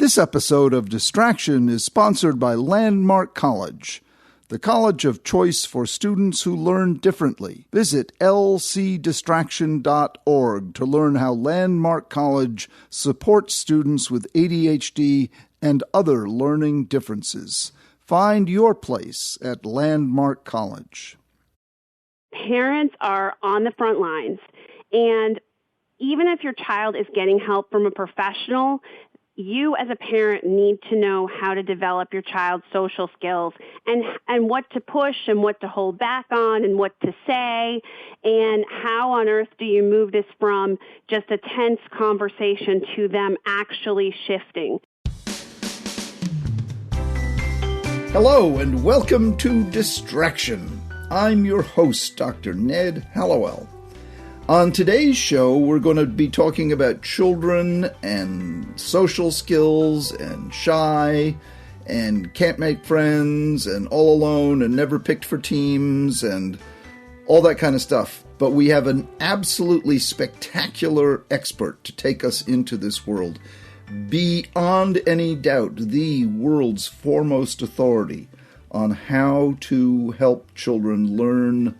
This episode of Distraction is sponsored by Landmark College, the college of choice for students who learn differently. Visit lcdistraction.org to learn how Landmark College supports students with ADHD and other learning differences. Find your place at Landmark College. Parents are on the front lines, and even if your child is getting help from a professional, you as a parent need to know how to develop your child's social skills and what to push and what to hold back on and what to say, and how on earth do you move this from just a tense conversation to them actually shifting. Hello and welcome to Distraction. I'm your host, Dr. Ned Hallowell. On today's show, we're going to be talking about children and social skills and shy and can't make friends and all alone and never picked for teams and all that kind of stuff. But we have an absolutely spectacular expert to take us into this world. Beyond any doubt, the world's foremost authority on how to help children learn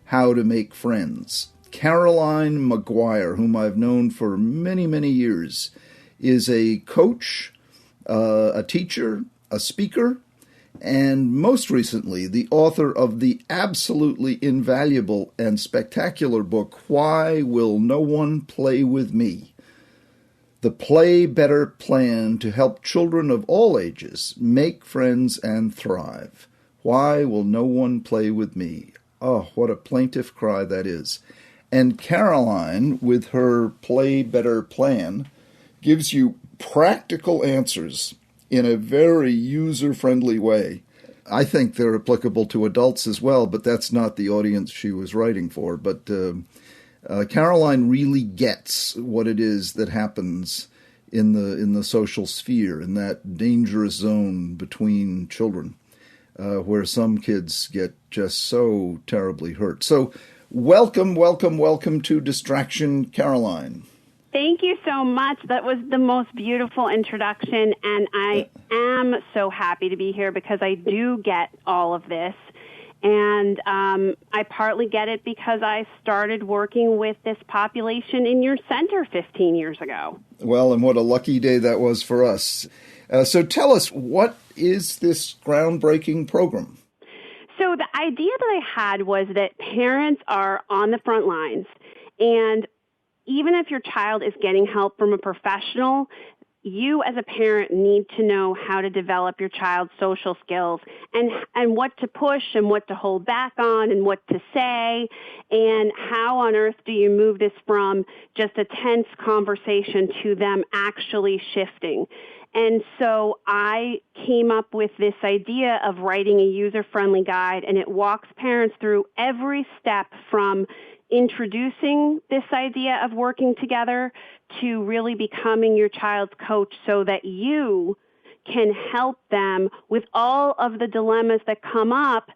how to make friends. Caroline Maguire, whom I've known for many, many years, is a coach, a teacher, a speaker, and most recently the author of the absolutely invaluable and spectacular book, Why Will No One Play With Me? The Play Better Plan to Help Children of All Ages Make Friends and Thrive. Why will no one play with me? Oh, what a plaintive cry that is. And Caroline, with her Play Better Plan, gives you practical answers in a very user-friendly way. I think they're applicable to adults as well, but that's not the audience she was writing for. But Caroline really gets what it is that happens in the social sphere, in that dangerous zone between children, where some kids get just so terribly hurt. So welcome to Distraction, Caroline. Thank you so much. That was the most beautiful introduction, and I am so happy to be here because I do get all of this. And I partly get it because I started working with this population in your center 15 years ago. Well, and what a lucky day that was for us. So tell us, what is this groundbreaking program? So the idea that I had was that parents are on the front lines, and even if your child is getting help from a professional, you as a parent need to know how to develop your child's social skills and what to push and what to hold back on and what to say, and how on earth do you move this from just a tense conversation to them actually shifting. And so I came up with this idea of writing a user-friendly guide, and it walks parents through every step from introducing this idea of working together to really becoming your child's coach so that you can help them with all of the dilemmas that come up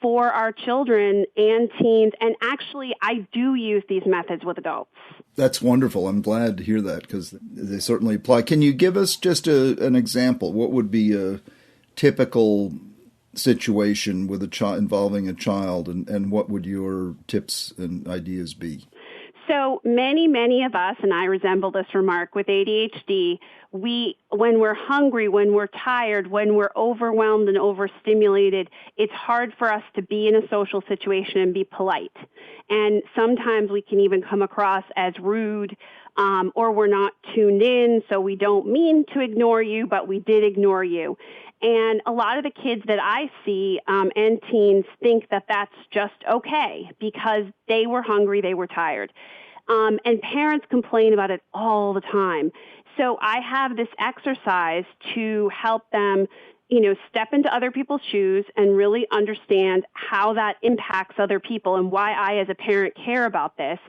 for our children and teens. And actually, I do use these methods with adults. That's wonderful. I'm glad to hear that because they certainly apply. Can you give us just an example? What would be a typical situation with a child involving a child, and what would your tips and ideas be? So many of us, and I resemble this remark with ADHD, when we're hungry, when we're tired, when we're overwhelmed and overstimulated, it's hard for us to be in a social situation and be polite. And sometimes we can even come across as rude, or we're not tuned in, so we don't mean to ignore you, but we did ignore you. And a lot of the kids that I see and teens think that that's just okay because they were hungry, they were tired. And parents complain about it all the time. So I have this exercise to help them, step into other people's shoes and really understand how that impacts other people and why I, as a parent, care about this,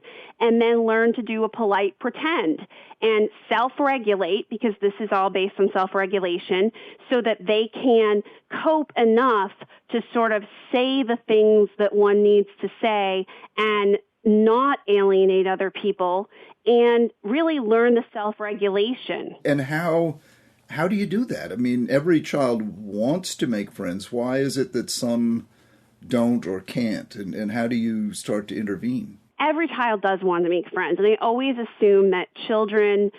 and then learn to do a polite pretend and self-regulate, because this is all based on self-regulation, so that they can cope enough to sort of say the things that one needs to say and not alienate other people and really learn the self-regulation. And how How do you do that? I mean, every child wants to make friends. Why is it that some don't or can't? And how do you start to intervene? Every child does want to make friends, and I always assume that children,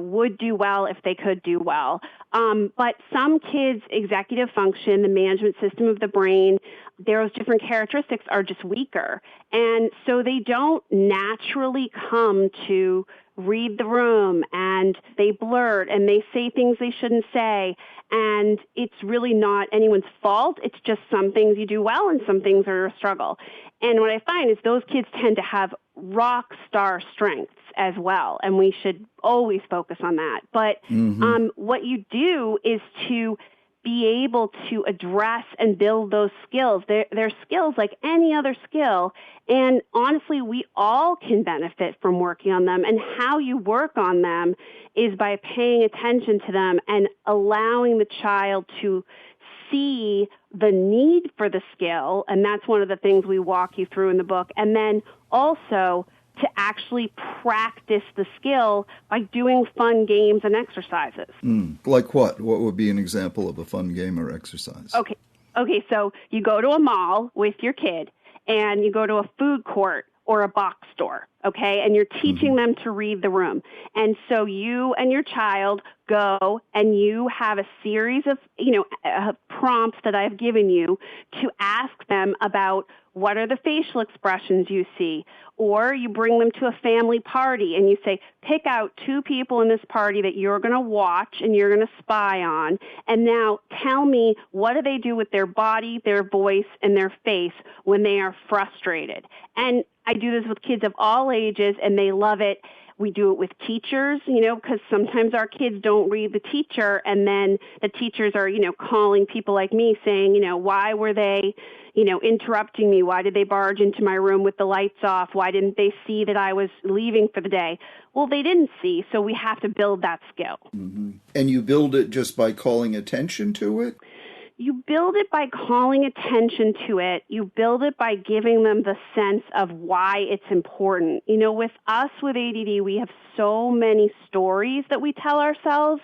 would do well if they could do well. But some kids' executive function, the management system of the brain, those different characteristics are just weaker. And so they don't naturally come to read the room, and they blurt and they say things they shouldn't say. And it's really not anyone's fault. It's just some things you do well and some things are a struggle. And what I find is those kids tend to have rock star strengths as well. And we should always focus on that. But what you do is to be able to address and build those skills. They're skills like any other skill. And honestly, we all can benefit from working on them. And how you work on them is by paying attention to them and allowing the child to see the need for the skill. And that's one of the things we walk you through in the book. And then also to actually practice the skill by doing fun games and exercises. Like what? What would be an example of a fun game or exercise? Okay, so you go to a mall with your kid and you go to a food court or a box store, okay? And you're teaching them to read the room. And so you and your child go and you have a series of, prompts that I've given you to ask them about what are the facial expressions you see. Or you bring them to a family party and you say, pick out 2 people in this party that you're going to watch and you're going to spy on. And now tell me, what do they do with their body, their voice, and their face when they are frustrated? And I do this with kids of all ages, and they love it. We do it with teachers, because sometimes our kids don't read the teacher, and then the teachers are, calling people like me saying, why were they, interrupting me? Why did they barge into my room with the lights off? Why didn't they see that I was leaving for the day? Well, they didn't see, so we have to build that skill. And you build it just by calling attention to it? You build it by calling attention to it. You build it by giving them the sense of why it's important. With us with ADD, we have so many stories that we tell ourselves.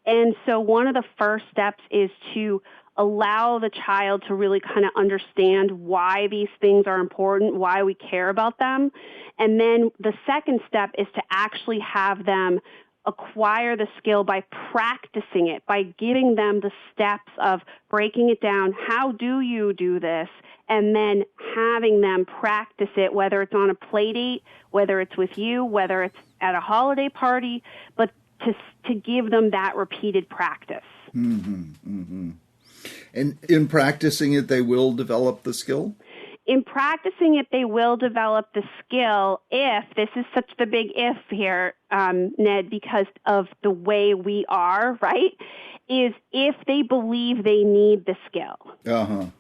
And so one of the first steps is to allow the child to really kind of understand why these things are important, why we care about them. And then the second step is to actually have them acquire the skill by practicing it, by giving them the steps of breaking it down. How do you do this? And then having them practice it, whether it's on a play date, whether it's with you, whether it's at a holiday party, but to give them that repeated practice. And in practicing it, they will develop the skill? In practicing it, they will develop the skill if, this is such the big if here, Ned, because of the way we are, right, is if they believe they need the skill,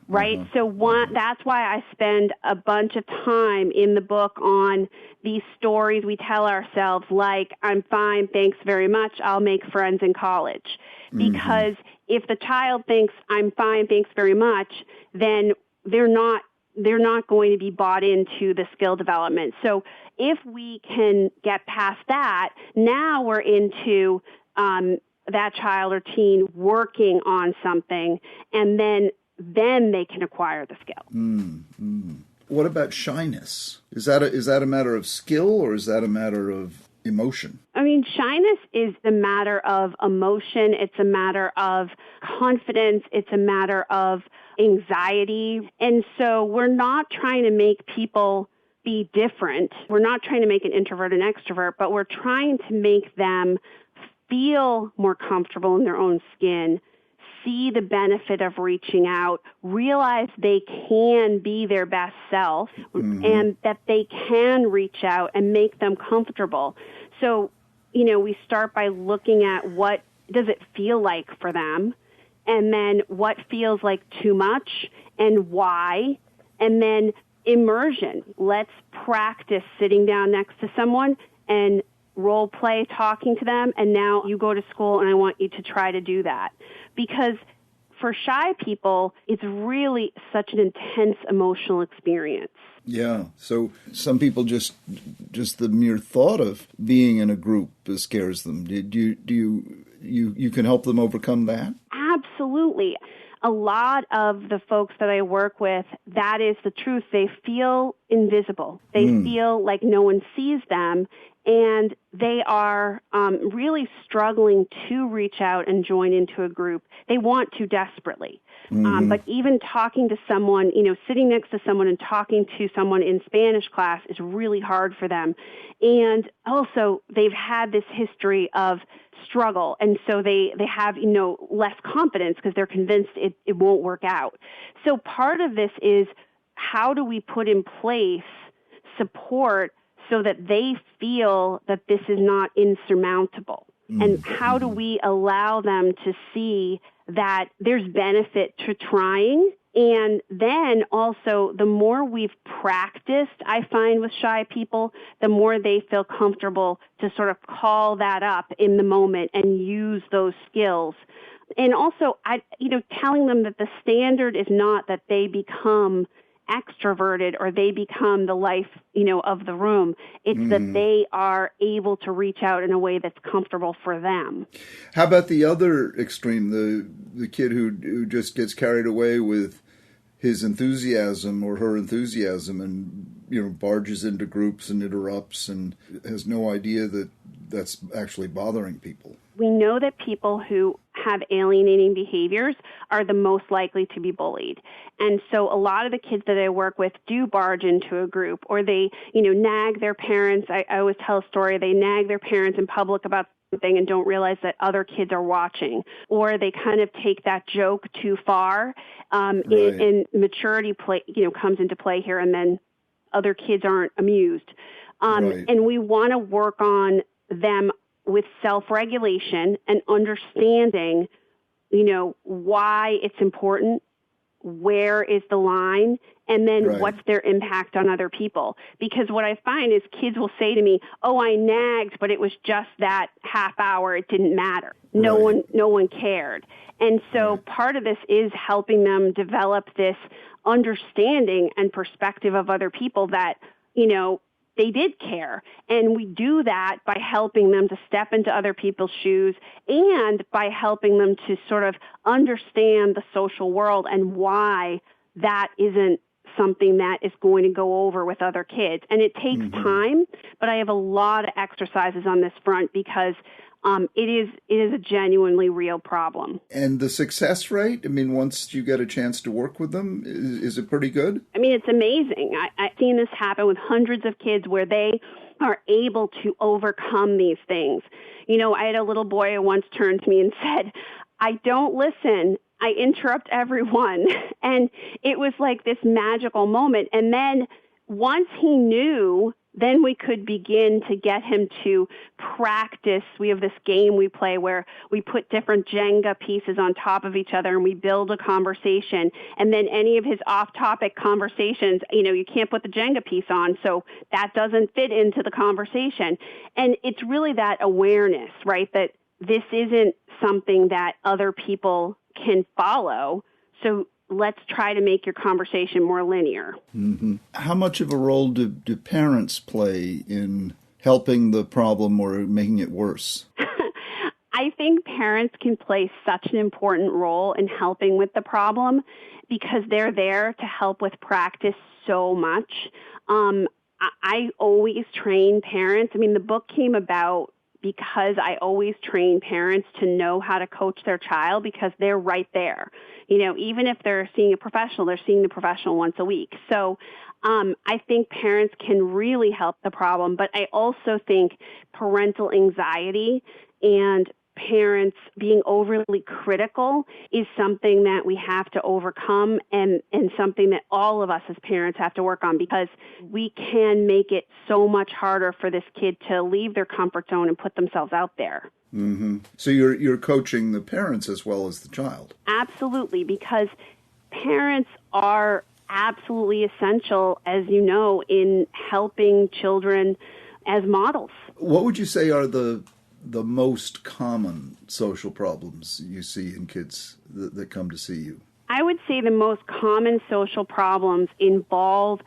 right? So that's why I spend a bunch of time in the book on these stories we tell ourselves, like, I'm fine, thanks very much, I'll make friends in college. Because if the child thinks, I'm fine, thanks very much, then they're not going to be bought into the skill development. So if we can get past that, now we're into that child or teen working on something, and then they can acquire the skill. What about shyness? Is that a matter of skill, or is that a matter of emotion? I mean, shyness is a matter of emotion. It's a matter of confidence. It's a matter of anxiety. And so we're not trying to make people be different. We're not trying to make an introvert an extrovert, but we're trying to make them feel more comfortable in their own skin, see the benefit of reaching out, realize they can be their best self, and that they can reach out and make them comfortable. So, we start by looking at what does it feel like for them, and then what feels like too much and why, and then immersion. Let's practice sitting down next to someone and role play talking to them, and now you go to school and I want you to try to do that. Because for shy people, it's really such an intense emotional experience. Yeah. So some people just the mere thought of being in a group scares them. Do you you can help them overcome that? Absolutely. A lot of the folks that I work with, that is the truth. They feel invisible. They feel like no one sees them, and they are really struggling to reach out and join into a group. They want to desperately. But even talking to someone, sitting next to someone and talking to someone in Spanish class is really hard for them. And also, they've had this history of struggle, and so they have, less confidence because they're convinced it won't work out. So part of this is, how do we put in place support so that they feel that this is not insurmountable? And how do we allow them to see that there's benefit to trying? And then also, the more we've practiced, I find with shy people, the more they feel comfortable to sort of call that up in the moment and use those skills. And also, telling them that the standard is not that they become extroverted or they become the life, of the room. It's that they are able to reach out in a way that's comfortable for them. How about the other extreme, the kid who just gets carried away with his enthusiasm or her enthusiasm and, barges into groups and interrupts and has no idea that that's actually bothering people? We know that people who have alienating behaviors are the most likely to be bullied. And so a lot of the kids that I work with do barge into a group, or they, nag their parents. I always tell a story. They nag their parents in public about something and don't realize that other kids are watching, or they kind of take that joke too far. Right. And maturity comes into play here, and then other kids aren't amused. Right. And we want to work on them with self-regulation and understanding, why it's important, where is the line, and then what's their impact on other people. Because what I find is kids will say to me, "Oh, I nagged, but it was just that half hour. It didn't matter. No one cared." And so part of this is helping them develop this understanding and perspective of other people that, they did care. And we do that by helping them to step into other people's shoes and by helping them to sort of understand the social world and why that isn't something that is going to go over with other kids. And it takes time, but I have a lot of exercises on this front because it is a genuinely real problem. And the success rate, once you get a chance to work with them, is it pretty good? It's amazing. I've seen this happen with hundreds of kids where they are able to overcome these things. I had a little boy who once turned to me and said, "I don't listen. I interrupt everyone." And it was like this magical moment. And then once he knew, then we could begin to get him to practice. We have this game we play where we put different Jenga pieces on top of each other and we build a conversation. And then any of his off-topic conversations, you can't put the Jenga piece on, so that doesn't fit into the conversation. And it's really that awareness, right, that this isn't something that other people can follow. So let's try to make your conversation more linear. How much of a role do parents play in helping the problem or making it worse? I think parents can play such an important role in helping with the problem because they're there to help with practice so much. I always train parents. The book came about because I always train parents to know how to coach their child because they're right there. Even if they're seeing a professional, they're seeing the professional once a week. So I think parents can really help the problem, but I also think parental anxiety and parents being overly critical is something that we have to overcome and something that all of us as parents have to work on because we can make it so much harder for this kid to leave their comfort zone and put themselves out there. So you're coaching the parents as well as the child. Absolutely, because parents are absolutely essential, as you know, in helping children as models. What would you say are the most common social problems you see in kids that come to see you? I would say the most common social problems involve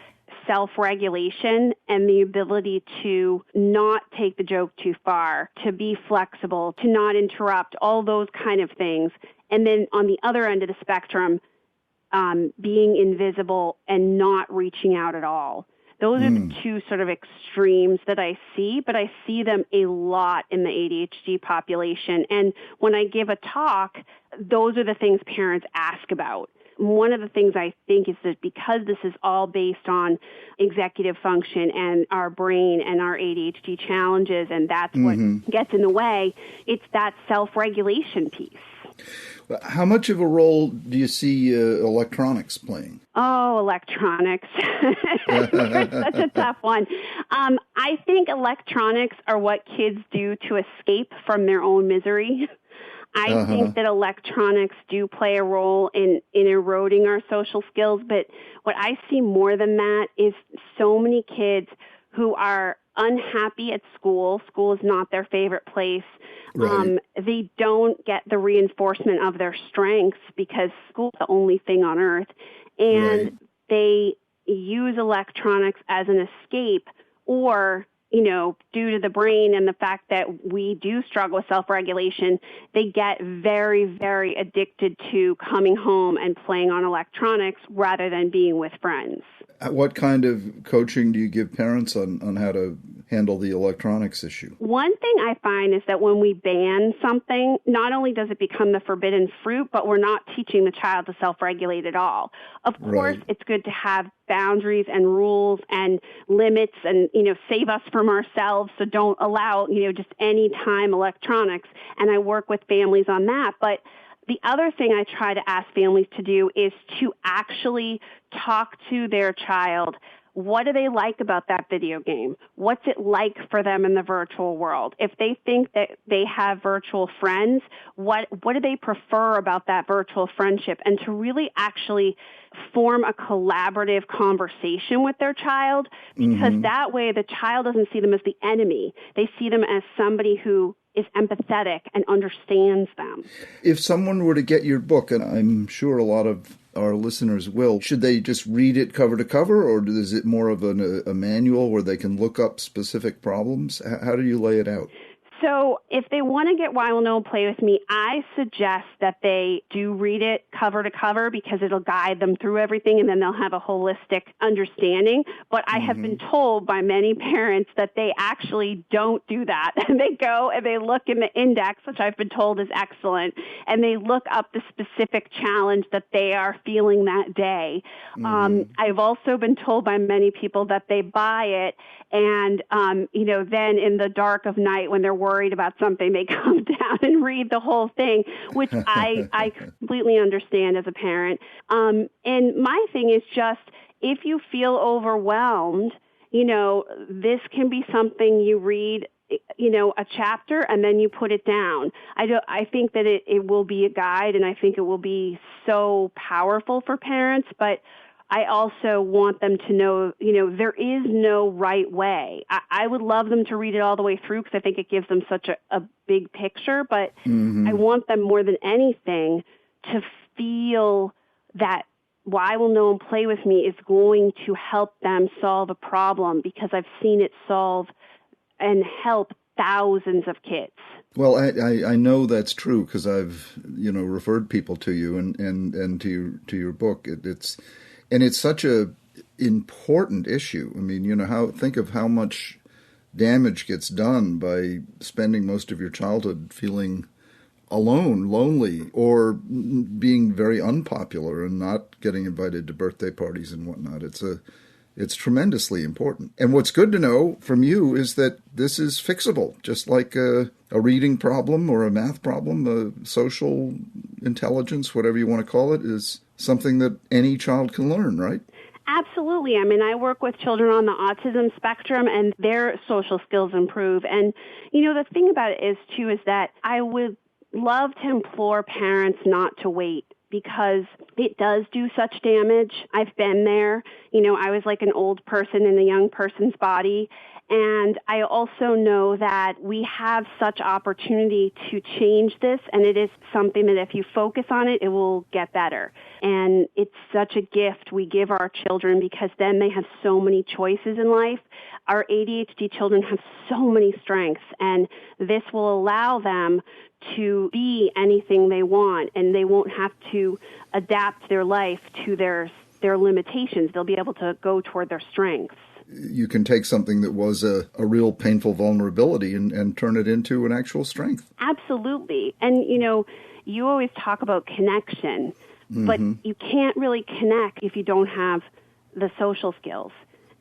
self-regulation and the ability to not take the joke too far, to be flexible, to not interrupt, all those kind of things. And then on the other end of the spectrum, being invisible and not reaching out at all. Those are the two sort of extremes that I see, but I see them a lot in the ADHD population. And when I give a talk, those are the things parents ask about. One of the things I think is that because this is all based on executive function and our brain and our ADHD challenges, and that's what gets in the way, it's that self-regulation piece. How much of a role do you see electronics playing? Oh, electronics. It's such a tough one. I think electronics are what kids do to escape from their own misery. I think that electronics do play a role in eroding our social skills, but what I see more than that is so many kids who are unhappy at school. School is not their favorite place. Right. They don't get the reinforcement of their strengths because school is the only thing on earth. And they use electronics as an escape, or, due to the brain and the fact that we do struggle with self-regulation, they get very, very addicted to coming home and playing on electronics rather than being with friends. What kind of coaching do you give parents on how to handle the electronics issue? One thing I find is that when we ban something, not only does it become the forbidden fruit, but we're not teaching the child to self-regulate at all. Of course, it's good to have boundaries and rules and limits and, save us from ourselves. So don't allow, just any time electronics. And I work with families on that. But the other thing I try to ask families to do is to actually talk to their child. What do they like about that video game? What's it like for them in the virtual world? If they think that they have virtual friends, what do they prefer about that virtual friendship? And to really actually form a collaborative conversation with their child, because that way the child doesn't see them as the enemy. They see them as somebody who is empathetic and understands them. If someone were to get your book, and I'm sure a lot of our listeners will, should they just read it cover to cover, or is it more of a manual where they can look up specific problems? How do you lay it out? So if they want to get Why Will No One Play With Me, I suggest that they do read it cover to cover because it'll guide them through everything and then they'll have a holistic understanding. But I have been told by many parents that they actually don't do that. And they go and they look in the index, which I've been told is excellent, and they look up the specific challenge that they are feeling that day. I've also been told by many people that they buy it and, then in the dark of night when they're worried about something, they come down and read the whole thing, which I completely understand as a parent. And my thing is just, if you feel overwhelmed, this can be something you read, a chapter and then you put it down. I think that it will be a guide, and I think it will be so powerful for parents, but I also want them to know, there is no right way. I would love them to read it all the way through because I think it gives them such a big picture, but I want them more than anything to feel that Why Will No One Play With Me is going to help them solve a problem, because I've seen it solve and help thousands of kids. Well, I know that's true because I've, referred people to you and to your book. It's such a important issue. I mean, think of how much damage gets done by spending most of your childhood feeling alone, lonely, or being very unpopular and not getting invited to birthday parties and whatnot. It's tremendously important. And what's good to know from you is that this is fixable, just like a reading problem or a math problem, a social intelligence, whatever you want to call it, is something that any child can learn, right? Absolutely. I mean, I work with children on the autism spectrum, and their social skills improve. And, the thing about it is that I would love to implore parents not to wait, because it does do such damage. I've been there. I was like an old person in a young person's body. And I also know that we have such opportunity to change this, and it is something that if you focus on it, it will get better. And it's such a gift we give our children because then they have so many choices in life. Our ADHD children have so many strengths, and this will allow them to be anything they want, and they won't have to adapt their life to their limitations. They'll be able to go toward their strengths. You can take something that was a real painful vulnerability and turn it into an actual strength. Absolutely. And, you always talk about connection, but you can't really connect if you don't have the social skills.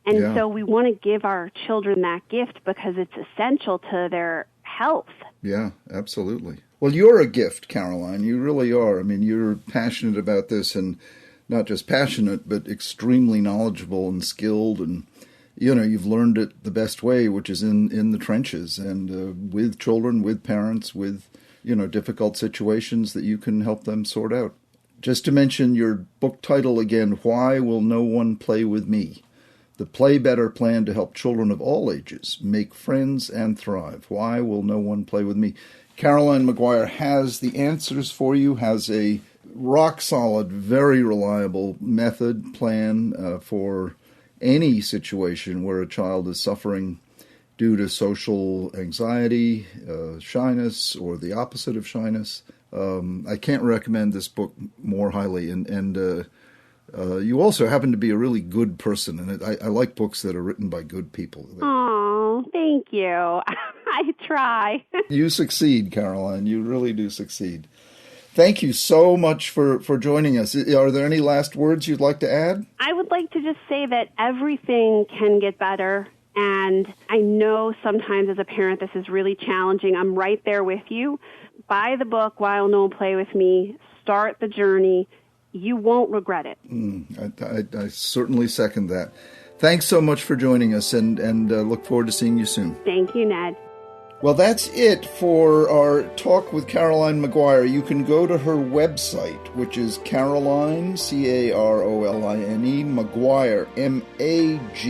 And so we want to give our children that gift because it's essential to their health. Yeah, absolutely. Well, you're a gift, Caroline. You really are. I mean, you're passionate about this, and not just passionate, but extremely knowledgeable and skilled, and you've learned it the best way, which is in the trenches and with children, with parents, with, difficult situations that you can help them sort out. Just to mention your book title again, Why Will No One Play With Me? The Play Better Plan to Help Children of All Ages Make Friends and Thrive. Why Will No One Play With Me? Caroline Maguire has the answers for you, has a rock-solid, very reliable method, plan for any situation where a child is suffering due to social anxiety, shyness, or the opposite of shyness. I can't recommend this book more highly. And you also happen to be a really good person, and I like books that are written by good people. Oh, thank you. I try. You succeed, Caroline. You really do succeed. Thank you so much for joining us. Are there any last words you'd like to add? I would like to just say that everything can get better. And I know sometimes as a parent this is really challenging. I'm right there with you. Buy the book, Why Will No One Play With Me? Start the journey. You won't regret it. I certainly second that. Thanks so much for joining us, and look forward to seeing you soon. Thank you, Ned. Well, that's it for our talk with Caroline Maguire. You can go to her website, which is Caroline, Caroline, Maguire, Maguire,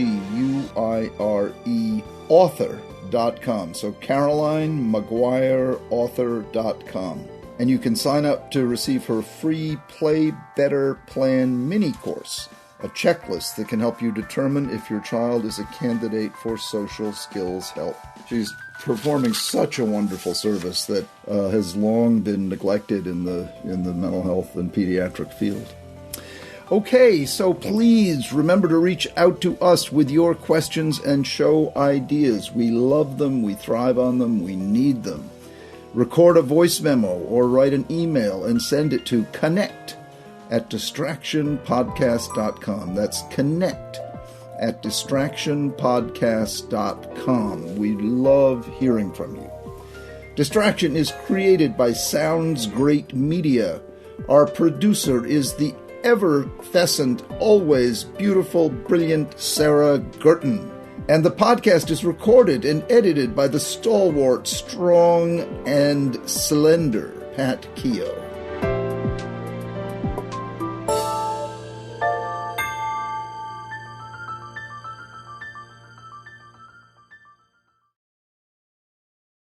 author.com. So CarolineMaguireAuthor.com. And you can sign up to receive her free Play Better Plan mini course, a checklist that can help you determine if your child is a candidate for social skills help. She's performing such a wonderful service that has long been neglected in the mental health and pediatric field. Okay, so please remember to reach out to us with your questions and show ideas. We love them, we thrive on them, we need them. Record a voice memo or write an email and send it to connect@distractionpodcast.com. That's connect@distractionpodcast.com. We love hearing from you. Distraction is created by Sounds Great Media. Our producer is the ever-fescent, always beautiful, brilliant Sarah Guertin. And the podcast is recorded and edited by the stalwart, strong, and slender Pat Keogh.